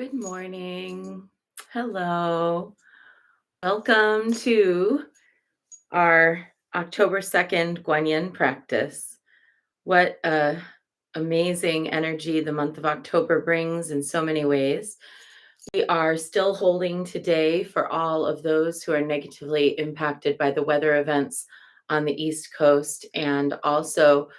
Good morning. Hello. Welcome to our October 2nd Kuan Yin practice. What a amazing energy the month of October brings in so many ways. We are still holding today for all of those who are negatively impacted by the weather events on the East Coast and also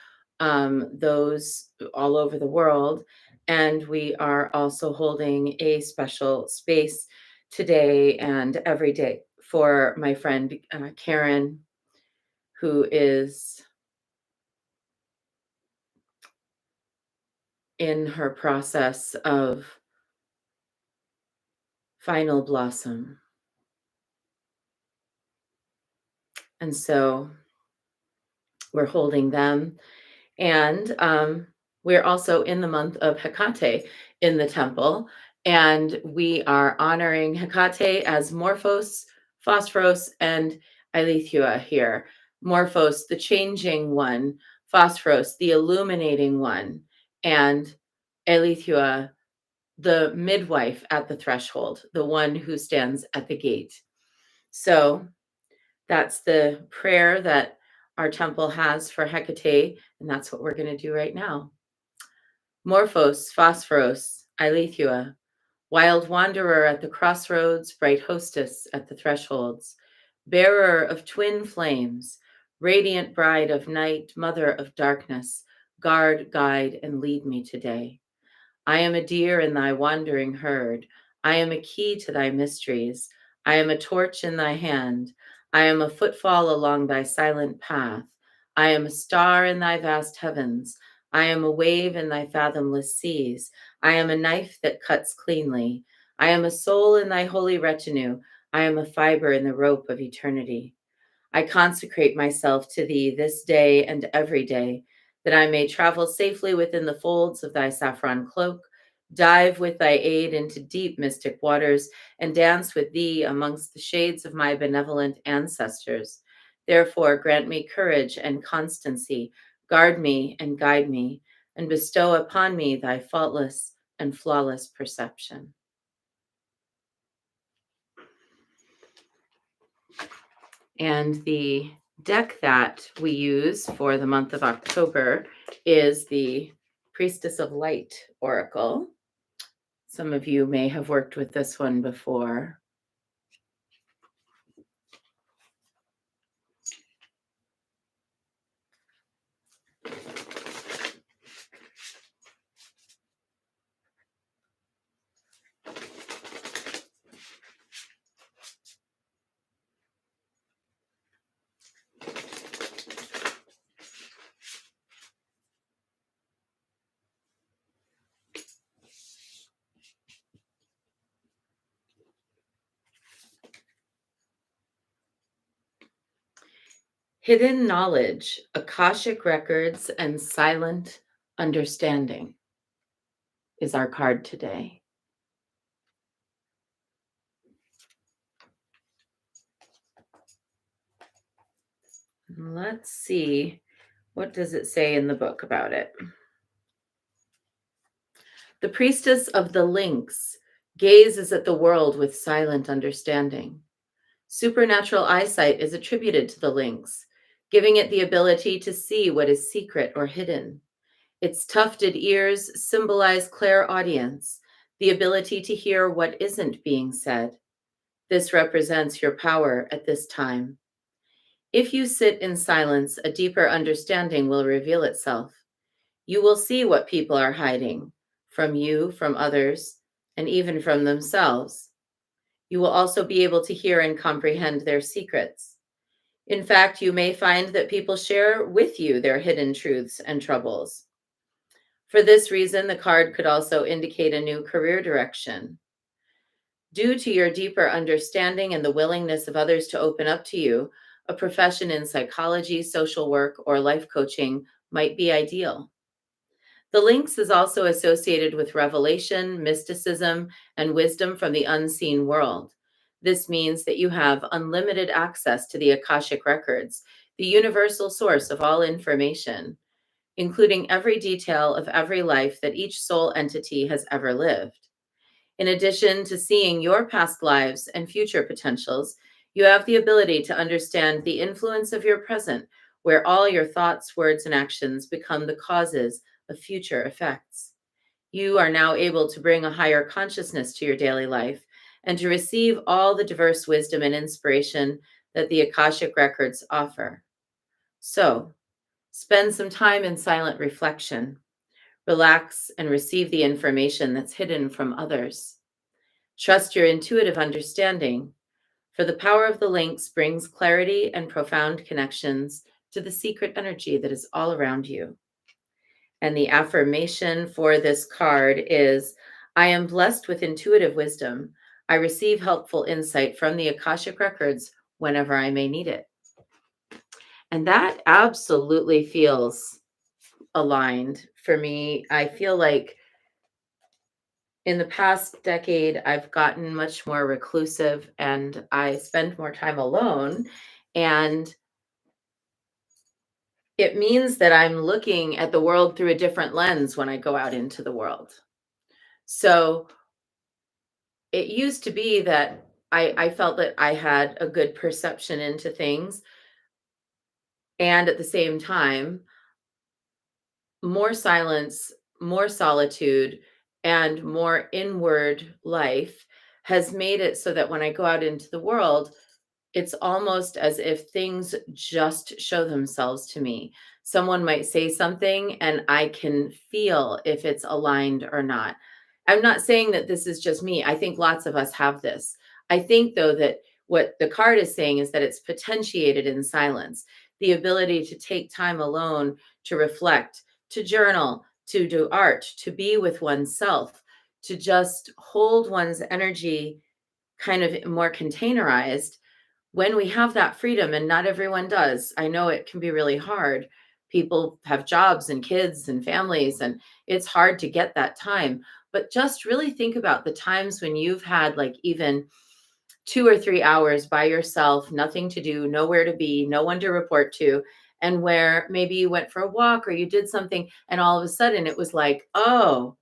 those all over the world. And we are also holding a special space today and every day for my friend Karen, who is in her process of final blossom. And so we're holding them. And we're also in the month of Hecate in the temple. And we are honoring Hecate as Morphos, Phosphoros, and Aletheia here. Morphos, the changing one, Phosphoros, the illuminating one, and Aletheia, the midwife at the threshold, the one who stands at the gate. So that's the prayer that our temple has for Hecate, and that's what we're going to do right now. Morphos, Phosphoros, Aletheia, wild wanderer at the crossroads, bright hostess at the thresholds, bearer of twin flames, radiant bride of night, mother of darkness, guard, guide, and lead me today. I am a deer in thy wandering herd. I am a key to thy mysteries. I am a torch in thy hand. I am a footfall along thy silent path. I am a star in thy vast heavens. I am a wave in thy fathomless seas. I am a knife that cuts cleanly. I am a soul in thy holy retinue. I am a fiber in the rope of eternity. I consecrate myself to thee this day and every day, that I may travel safely within the folds of thy saffron cloak, dive with thy aid into deep mystic waters, and dance with thee amongst the shades of my benevolent ancestors. Therefore, grant me courage and constancy, guard me and guide me, and bestow upon me thy faultless and flawless perception. And the deck that we use for the month of October is the Priestess of Light Oracle. Some of you may have worked with this one before. Hidden Knowledge, Akashic Records, and Silent Understanding is our card today. Let's see, what does it say in the book about it? The priestess of the lynx gazes at the world with silent understanding. Supernatural eyesight is attributed to the lynx, giving it the ability to see what is secret or hidden. Its tufted ears symbolize clairaudience, the ability to hear what isn't being said. This represents your power at this time. If you sit in silence, a deeper understanding will reveal itself. You will see what people are hiding from you, from others, and even from themselves. You will also be able to hear and comprehend their secrets. In fact, you may find that people share with you their hidden truths and troubles. For this reason, the card could also indicate a new career direction. Due to your deeper understanding and the willingness of others to open up to you, a profession in psychology, social work, or life coaching might be ideal. The lynx is also associated with revelation, mysticism, and wisdom from the unseen world. This means that you have unlimited access to the Akashic records, the universal source of all information, including every detail of every life that each soul entity has ever lived. In addition to seeing your past lives and future potentials, you have the ability to understand the influence of your present, where all your thoughts, words, and actions become the causes of future effects. You are now able to bring a higher consciousness to your daily life and to receive all the diverse wisdom and inspiration that the Akashic records offer. So, spend some time in silent reflection. Relax and receive the information that's hidden from others. Trust your intuitive understanding, for the power of the links brings clarity and profound connections to the secret energy that is all around you. And the affirmation for this card is, I am blessed with intuitive wisdom. I receive helpful insight from the Akashic records whenever I may need it. And that absolutely feels aligned for me. I feel like in the past decade, I've gotten much more reclusive and I spend more time alone. And it means that I'm looking at the world through a different lens when I go out into the world. So it used to be that I felt that I had a good perception into things. And at the same time, more silence, more solitude, and more inward life has made it so that when I go out into the world, it's almost as if things just show themselves to me. Someone might say something and I can feel if it's aligned or not. I'm not saying that this is just me. I think lots of us have this. I think, though, that what the card is saying is that it's potentiated in silence, the ability to take time alone to reflect, to journal, to do art, to be with oneself, to just hold one's energy kind of more containerized. When we have that freedom, and not everyone does, I know it can be really hard. People have jobs and kids and families, and it's hard to get that time. But just really think about the times when you've had like even 2 or 3 hours by yourself, nothing to do, nowhere to be, no one to report to, and where maybe you went for a walk or you did something, and all of a sudden it was like, oh,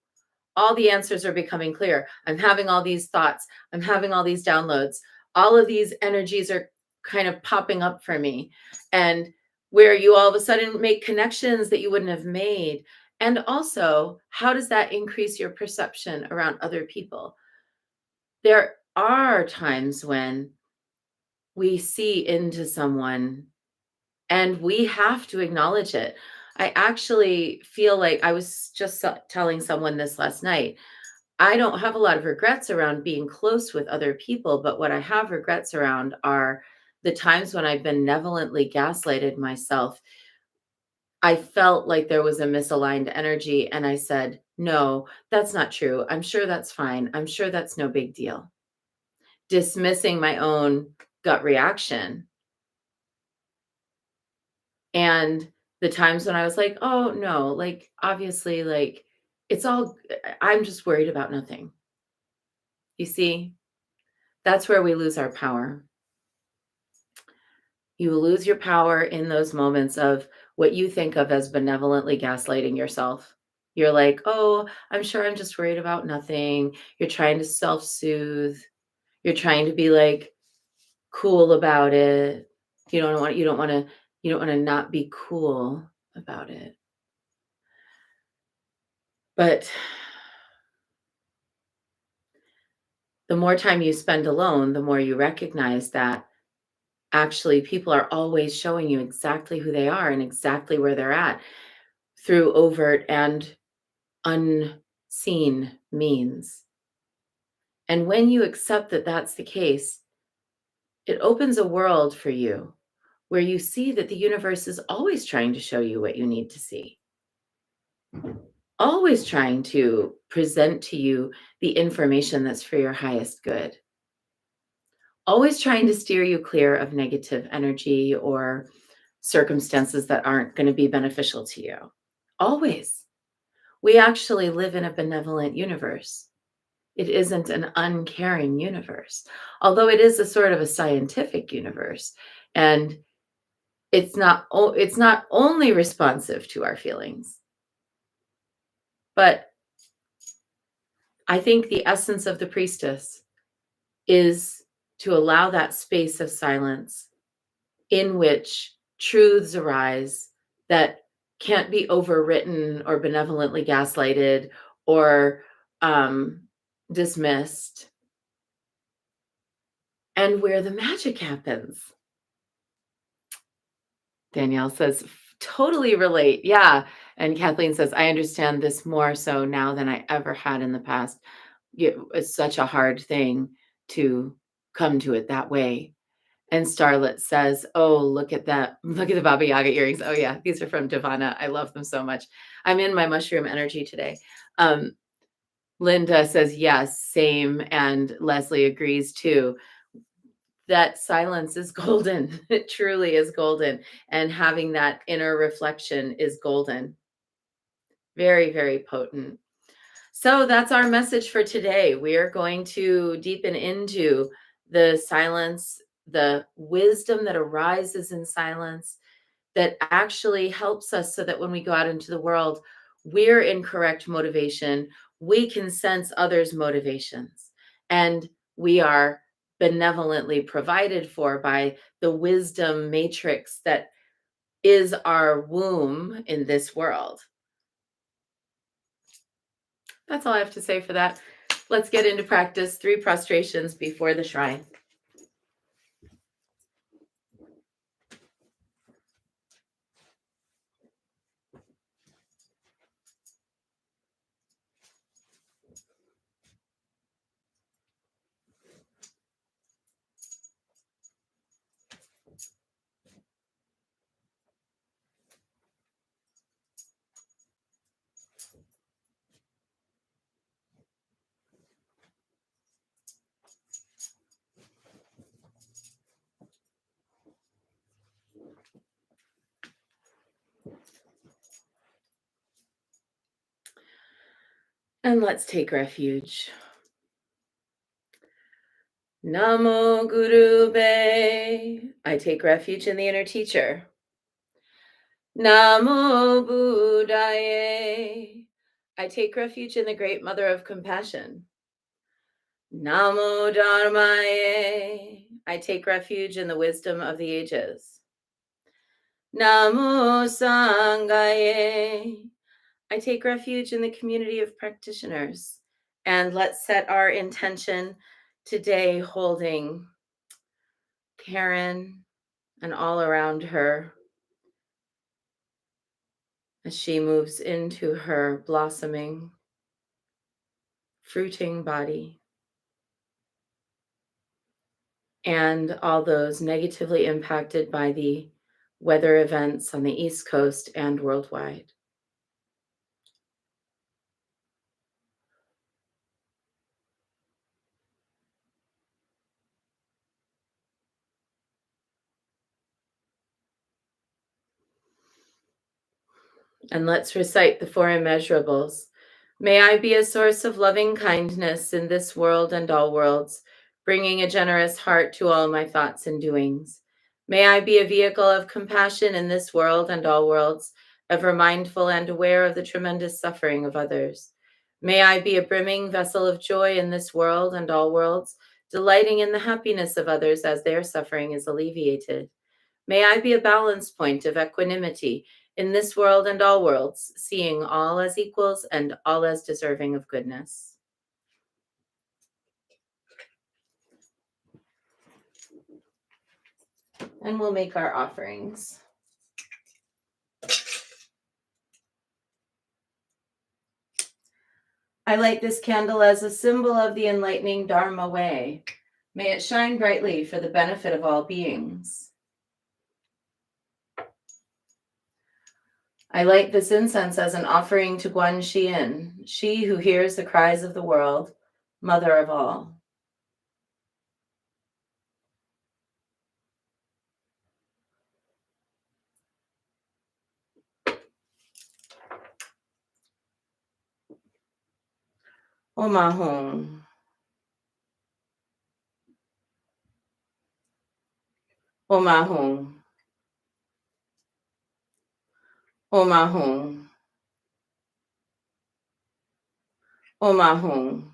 all the answers are becoming clear. I'm having all these thoughts. I'm having all these downloads. All of these energies are kind of popping up for me. And where you all of a sudden make connections that you wouldn't have made. And also, how does that increase your perception around other people? There are times when we see into someone and we have to acknowledge it. I actually feel like I was just telling someone this last night. I don't have a lot of regrets around being close with other people, but what I have regrets around are the times when I benevolently gaslighted myself. I felt like there was a misaligned energy, and I said, no, that's not true. I'm sure that's fine. I'm sure that's no big deal. Dismissing my own gut reaction. And the times when I was like, oh, no, like, obviously, like, it's all, I'm just worried about nothing. You see, that's where we lose our power. You lose your power in those moments of what you think of as benevolently gaslighting yourself. You're like, "Oh, I'm sure I'm just worried about nothing." You're trying to self-soothe. You're trying to be, like, cool about it. You don't wanna not be cool about it. But the more time you spend alone, the more you recognize that actually people are always showing you exactly who they are and exactly where they're at through overt and unseen means. And when you accept that that's the case, it opens a world for you where you see that the universe is always trying to show you what you need to see, always trying to present to you the information that's for your highest good, always trying to steer you clear of negative energy or circumstances that aren't going to be beneficial to you. Always. We actually live in a benevolent universe. It isn't an uncaring universe, although it is a sort of a scientific universe, and it's not only responsive to our feelings, but I think the essence of the priestess is to allow that space of silence in which truths arise that can't be overwritten or benevolently gaslighted or um, dismissed, and where the magic happens. Danielle says, totally relate. Yeah. And Kathleen says, I understand this more so now than I ever had in the past. It's such a hard thing to come to it that way. And Starlet says, oh, look at that. Look at the Baba Yaga earrings. Oh, yeah. These are from Divana. I love them so much. I'm in my mushroom energy today. Linda says, yes, same. And Leslie agrees too. That silence is golden. It truly is golden. And having that inner reflection is golden. Very, very potent. So that's our message for today. We are going to deepen into the silence, the wisdom that arises in silence that actually helps us so that when we go out into the world, we're in correct motivation. We can sense others' motivations, and we are benevolently provided for by the wisdom matrix that is our womb in this world. That's all I have to say for that. Let's get into practice. 3 prostrations before the shrine. And let's take refuge. Namo Guru Be. I take refuge in the inner teacher. Namo Buddhaye. I take refuge in the great mother of compassion. Namo Dharmaye. I take refuge in the wisdom of the ages. Namo Sanghaye. I take refuge in the community of practitioners. And let's set our intention today holding Karen and all around her as she moves into her blossoming, fruiting body, and all those negatively impacted by the weather events on the East Coast and worldwide. And let's recite the 4 immeasurables. May I be a source of loving kindness in this world and all worlds, bringing a generous heart to all my thoughts and doings. May I be a vehicle of compassion in this world and all worlds, ever mindful and aware of the tremendous suffering of others. May I be a brimming vessel of joy in this world and all worlds, delighting in the happiness of others as their suffering is alleviated. May I be a balance point of equanimity in this world and all worlds, seeing all as equals and all as deserving of goodness. And we'll make our offerings. I light this candle as a symbol of the enlightening Dharma way. May it shine brightly for the benefit of all beings. I light this incense as an offering to Kuan Yin, she who hears the cries of the world, mother of all. Om Ahum. Om Ahum. Om Ahum. Om Ahum.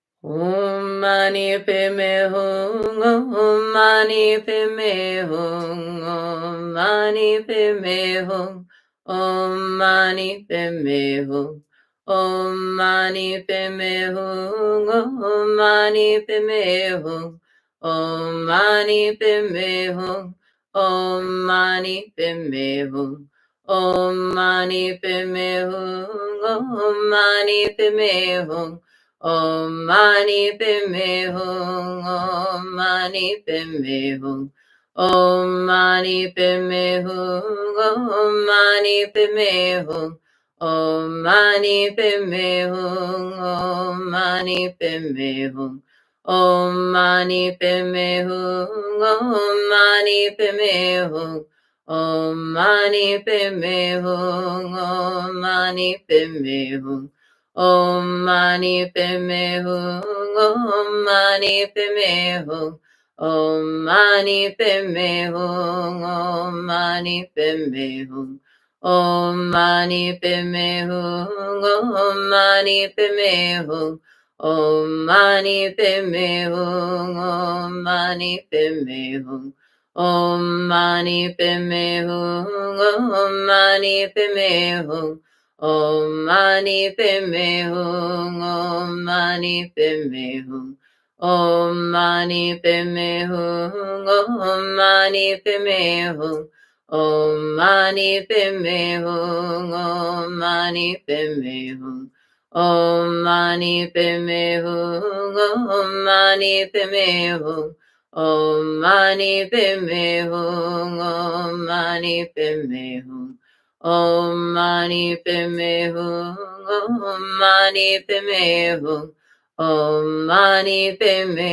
Om mani padme hum, om mani padme hum, om mani padme hum, om mani padme hum, om mani padme hum, om mani padme hum, om mani padme hum, om mani padme hum, om mani padme hum, om mani padme hum. Om mani padme hum, om mani padme hum, om mani padme hum, om mani padme hum, om mani padme hum, om mani padme hum, om mani padme hum, om mani padme hum, om mani padme hum, om mani padme hum. Om mani padme hum, om mani padme hum, om mani padme hum, om mani padme hum, om mani padme hum, om mani padme hum, om mani padme hum, om mani padme hum, om mani padme hum, om mani padme hum. Om mani padme hum, om mani padme hum, om mani padme hum, om mani padme hum, om mani padme hum, om mani padme hum, om mani padme hum, om mani padme hum, om mani padme hum, om mani padme hum. Om mani padme hum, om mani padme hum, om mani padme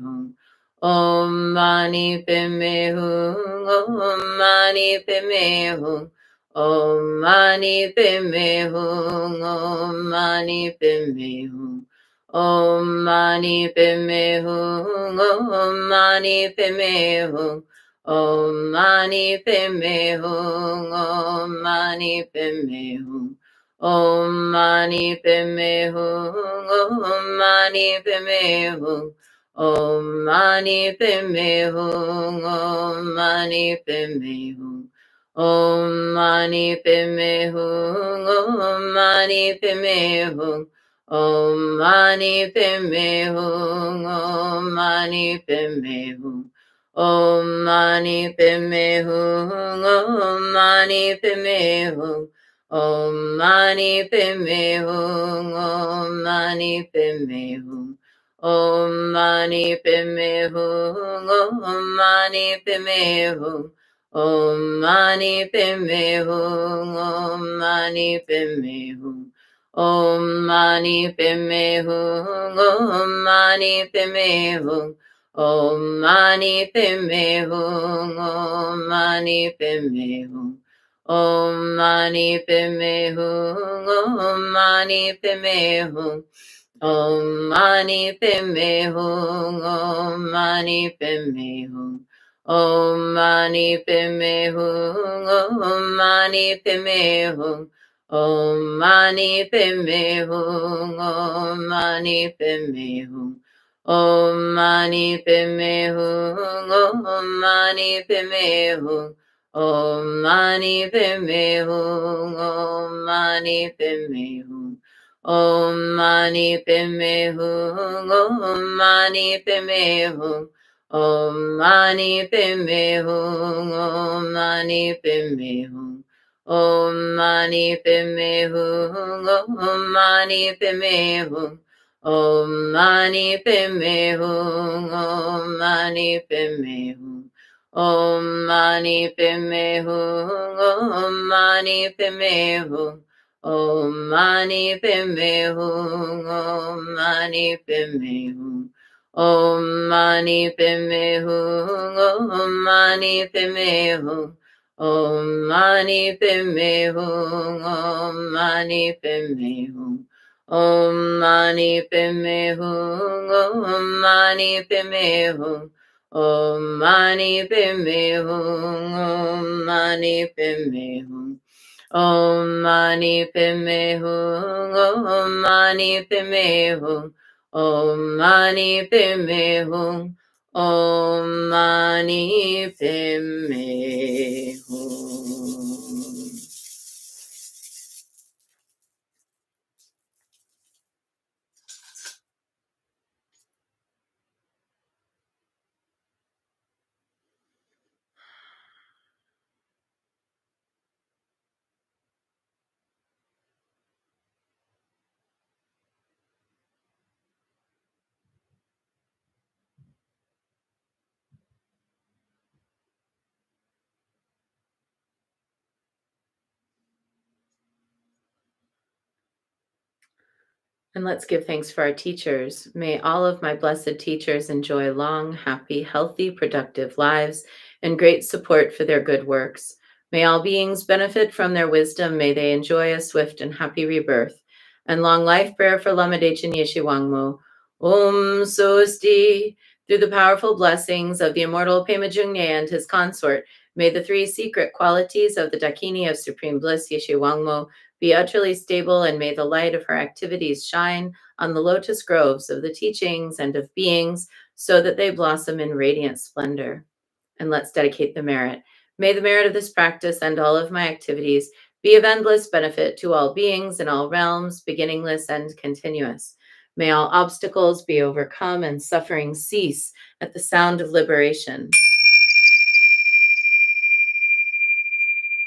hum, om mani padme hum, om mani padme hum, om mani padme hum, om mani padme hum, om mani padme hum, om mani padme hum, om mani padme hum. Om mani padme hum, om mani padme hum, om mani padme hum, om mani padme hum, om mani padme hum, om mani padme hum, om mani padme hum, om mani padme hum, om mani padme hum, om mani padme hum. Om mani padme hum, om mani padme hum, om mani padme hum, om mani padme hum, om mani padme hum, om mani padme hum, om mani padme hum, om mani padme hum, om mani padme hum, om mani padme hum. Om mani padme hum, om mani padme hum, om mani padme hum, om mani padme hum, om mani padme hum, om mani padme hum, om mani padme hum, om mani padme hum, om mani padme hum, om mani padme hum. Om mani padme hum, om mani padme hum, om mani padme hum, om mani padme hum, om mani padme hum, om mani padme hum, om mani padme hum, om mani padme hum, om mani padme hum, om mani padme hum. Om mani padme hum, om mani padme hum, om mani padme hum, om mani padme hum, om mani padme hum, om mani padme hum, om mani padme hum, om mani padme hum, om mani padme hum, om mani padme hum. Om mani padme hum, om mani padme hum, om mani padme hum, om mani padme hum, Om Mani Padme Hum. Om Mani Padme Hum. Om Mani Padme Hum. Om Mani Padme Hum. And let's give thanks for our teachers. May all of my blessed teachers enjoy long, happy, healthy, productive lives and great support for their good works. May all beings benefit from their wisdom. May they enjoy a swift and happy rebirth. And long life prayer for Lama Dechen Yeshe Wangmo. Om Sosti. Through the powerful blessings of the immortal Pema Jungye and his consort, may the three secret qualities of the Dakini of Supreme Bliss Yeshe Wangmo be utterly stable, and may the light of her activities shine on the lotus groves of the teachings and of beings so that they blossom in radiant splendor. And let's dedicate the merit. May the merit of this practice and all of my activities be of endless benefit to all beings in all realms, beginningless and continuous. May all obstacles be overcome and suffering cease at the sound of liberation.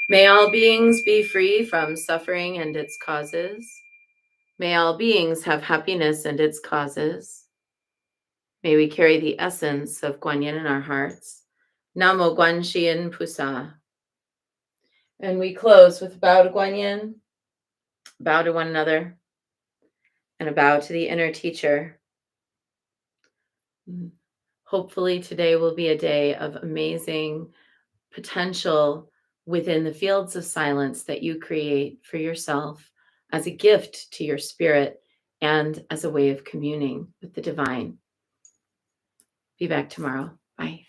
May all beings be free from suffering and its causes. May all beings have happiness and its causes. May we carry the essence of Kuan Yin in our hearts. Namo Guan Yin Pusa. And we close with a bow to Kuan Yin, bow to one another, and a bow to the inner teacher. Hopefully today will be a day of amazing potential within the fields of silence that you create for yourself as a gift to your spirit and as a way of communing with the divine. Be back tomorrow. Bye.